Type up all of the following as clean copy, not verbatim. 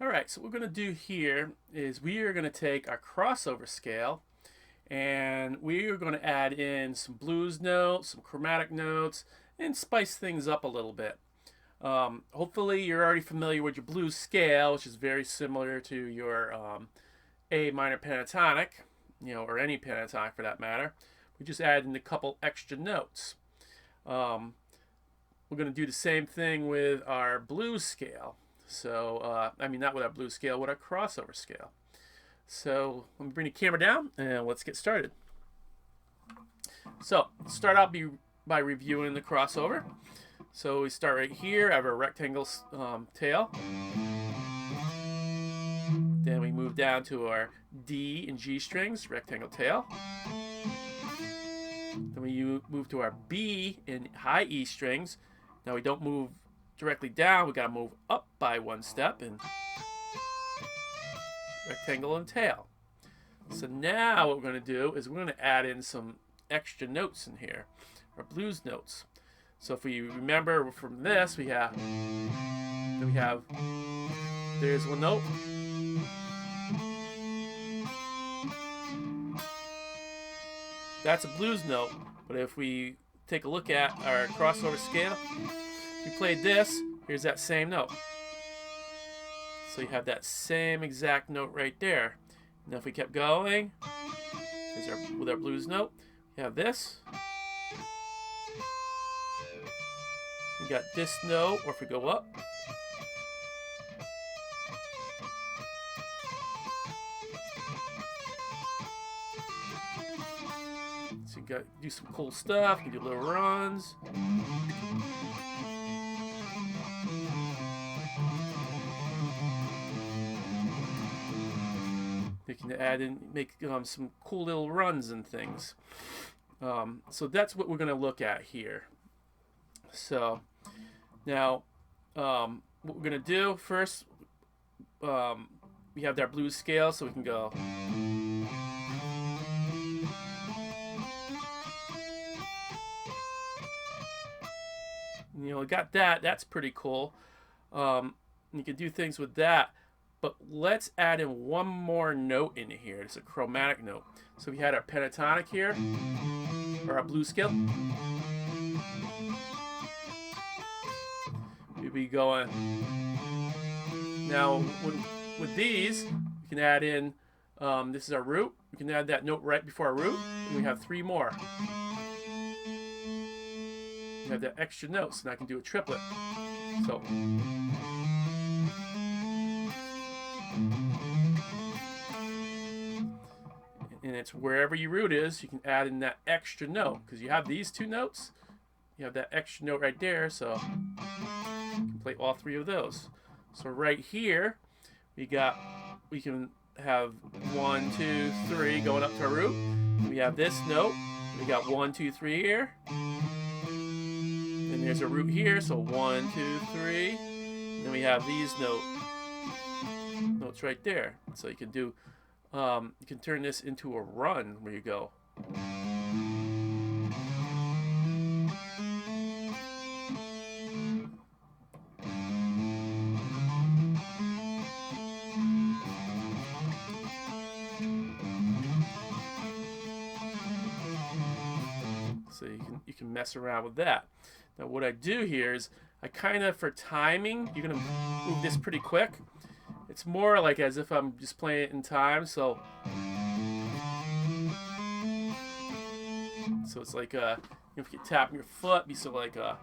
Alright, so what we're going to do here is we are going to take our crossover scale and we are going to add in some blues notes, some chromatic notes, and spice things up a little bit. Hopefully you're already familiar with your blues scale, which is very similar to your A minor pentatonic, or any pentatonic for that matter. We just add in a couple extra notes. We're going to do the same thing with our blues scale. So, not with our blues scale, with our crossover scale. So, let me bring the camera down and let's get started. So, start out by reviewing the crossover. So, we start right here. I have a rectangle tail. Then we move down to our D and G strings, rectangle tail. Then we move to our B and high E strings. Now we don't move directly down, we got to move up by one step and rectangle and tail. So now what we're going to do is we're going to add in some extra notes in here, or blues notes. So if we remember from this, there's one note. That's a blues note, but if we take a look at our crossover scale, we played this, here's that same note. So you have that same exact note right there. Now if we kept going, with our blues note, we have this. We got this note, or if we go up, so you got to do some cool stuff, you can do little runs. You can add in, make some cool little runs and things. So that's what we're going to look at here. So now what we're going to do first, we have our blues scale, so we can go. We got that. That's pretty cool. You can do things with that. But let's add in one more note in here. It's a chromatic note. So we had our pentatonic here, or our blues scale. We'd be going. Now, with these, we can add in, this is our root. We can add that note right before our root, and we have three more. We have that extra note, so now I can do a triplet. So. And it's wherever your root is, you can add in that extra note, because you have these two notes, you have that extra note right there, so you can play all three of those. So right here, we can have 1, 2, 3 going up to our root. We have this note. We got 1, 2, 3 here. And there's a root here, so 1, 2, 3. And then we have these notes right there. So you can do. You can turn this into a run where you go. So you can mess around with that. Now what I do here is I kind of, for timing, you're gonna move this pretty quick. It's more like as if I'm just playing it in time, so it's like if you tap your foot, be so like I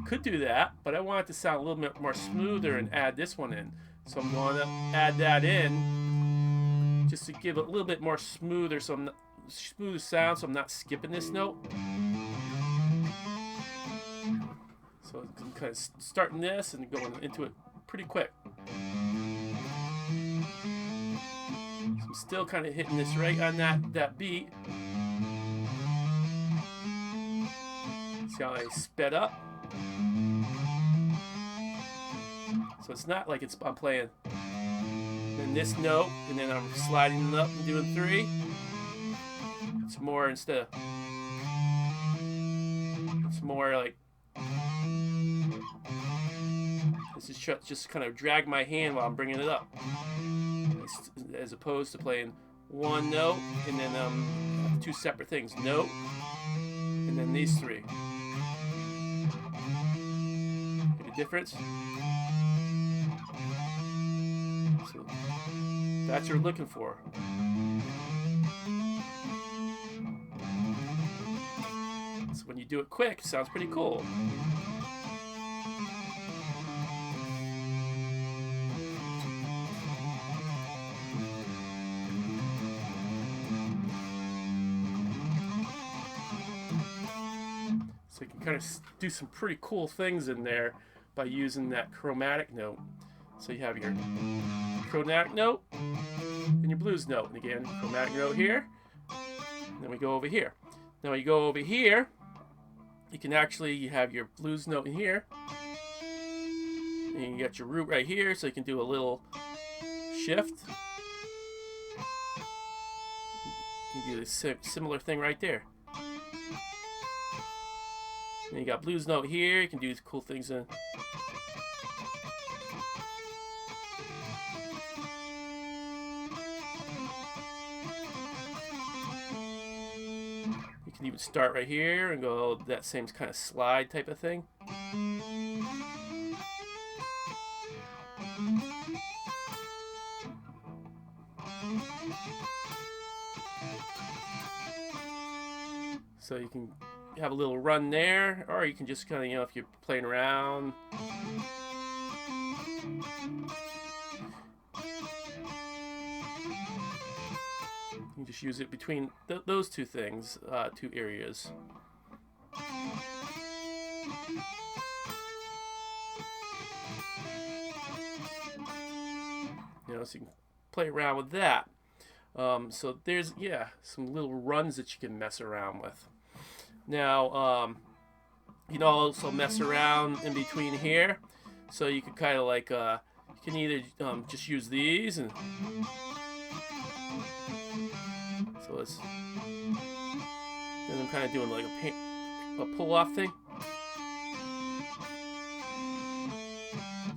could do that, but I want it to sound a little bit more smoother and add this one in. So I'm going to add that in just to give it a little bit more smoother, smoother sound, so I'm not skipping this note. So I'm kind of starting this and going into it pretty quick. So I'm still kind of hitting this right on that beat. See how I sped up? So it's not like I'm playing then this note and then I'm sliding it up and doing 3. It's more like This is just kind of drag my hand while I'm bringing it up, as opposed to playing one note and then two separate things. Note, and then these three. See the difference? So that's what you're looking for. So when you do it quick, it sounds pretty cool. So you can kind of do some pretty cool things in there by using that chromatic note. So you have your chromatic note and your blues note. And again, chromatic note here. And then we go over here. Now when you go over here, you can you have your blues note in here. And you got your root right here, so you can do a little shift. You can do the similar thing right there. And you got blues note here, you can do these cool things in. You can even start right here and go that same kind of slide type of thing. So you can have a little run there, or you can just kind of, if you're playing around. You just use it between those two things, two areas. So you can play around with that. So there's, some little runs that you can mess around with. Now, you can also mess around in between here. So you can kind of you can either just use these, and so it's, and I'm kind of doing like a pull-off thing.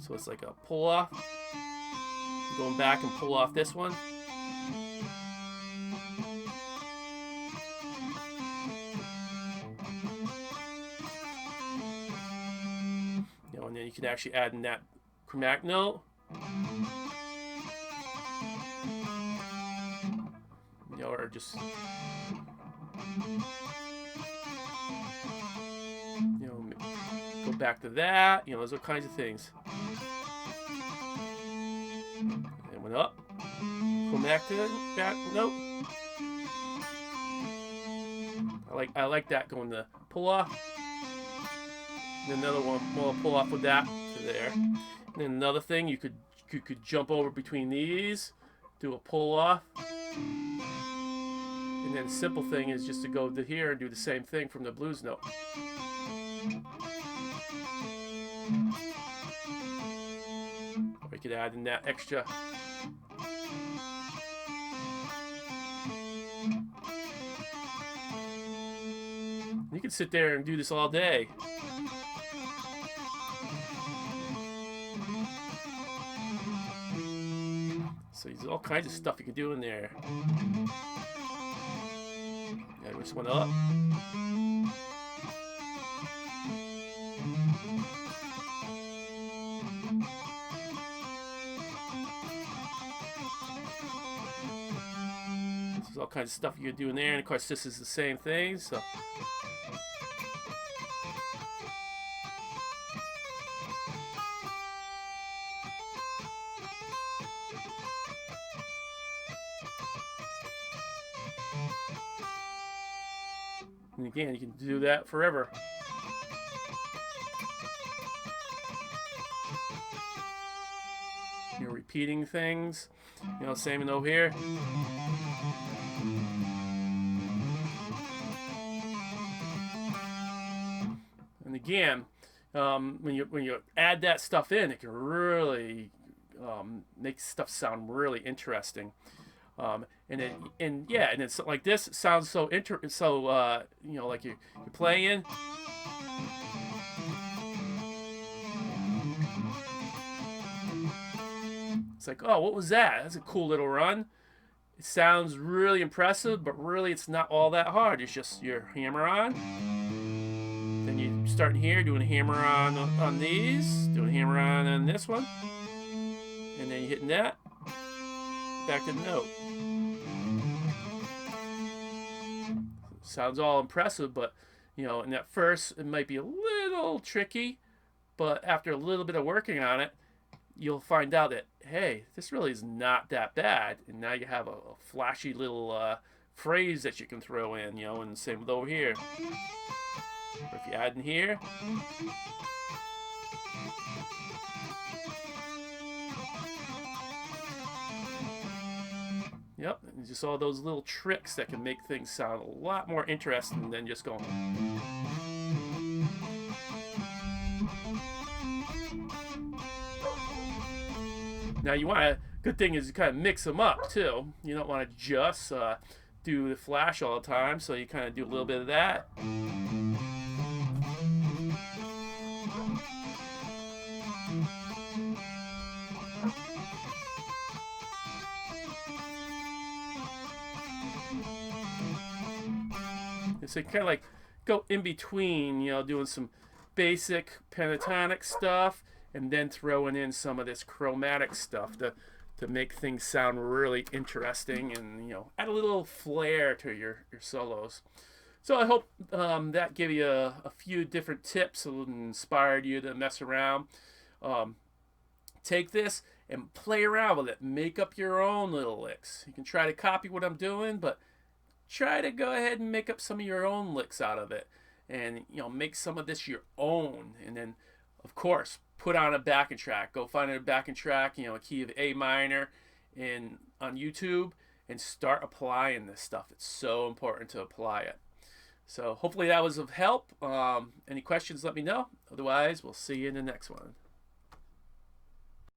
So it's like a pull-off. Going back and pull off this one. And then you can actually add in that chromatic note. Or just go back to that. Those are kinds of things. And went up. Go back to that note. I like that, going to pull off. And another one more pull off with that to there. And then another thing, you could jump over between these, do a pull off. And then simple thing is just to go to here and do the same thing from the blues note. Or you could add in that extra. You could sit there and do this all day. So there's all kinds of stuff you can do in there. This one up. There's all kinds of stuff you can do in there, and of course this is the same thing. So. And again, you can do that forever. You're repeating things. Same over here. And again, when you add that stuff in, it can really make stuff sound really interesting. And it's like this. It sounds so like you're playing. It's like, oh, what was that? That's a cool little run. It sounds really impressive, but really it's not all that hard. It's just your hammer on. Then you start here doing a hammer on these, doing a hammer on this one, and then you're hitting that. Back to the note. Sounds all impressive, but you know, in at first it might be a little tricky, but after a little bit of working on it, you'll find out that, hey, this really is not that bad. And now you have a flashy little phrase that you can throw in, you know, and same with over here. But if you add in here, yep, and just all those little tricks that can make things sound a lot more interesting than just going. Now you want to, good thing is you kind of mix them up too. You don't want to just do the flash all the time, so you kind of do a little bit of that. So you kind of like go in between, you know, doing some basic pentatonic stuff and then throwing in some of this chromatic stuff to make things sound really interesting and, you know, add a little flair to your solos. So I hope that gave you a few different tips and inspired you to mess around. Take this and play around with it. Make up your own little licks. You can try to copy what I'm doing, but try to go ahead and make up some of your own licks out of it, and you know, make some of this your own. And then of course put on a backing track. Go find a backing track, you know, a key of A minor on YouTube, and start applying this stuff. It's so important to apply it. So hopefully that was of help. Any questions, let me know. Otherwise, we'll see you in the next one.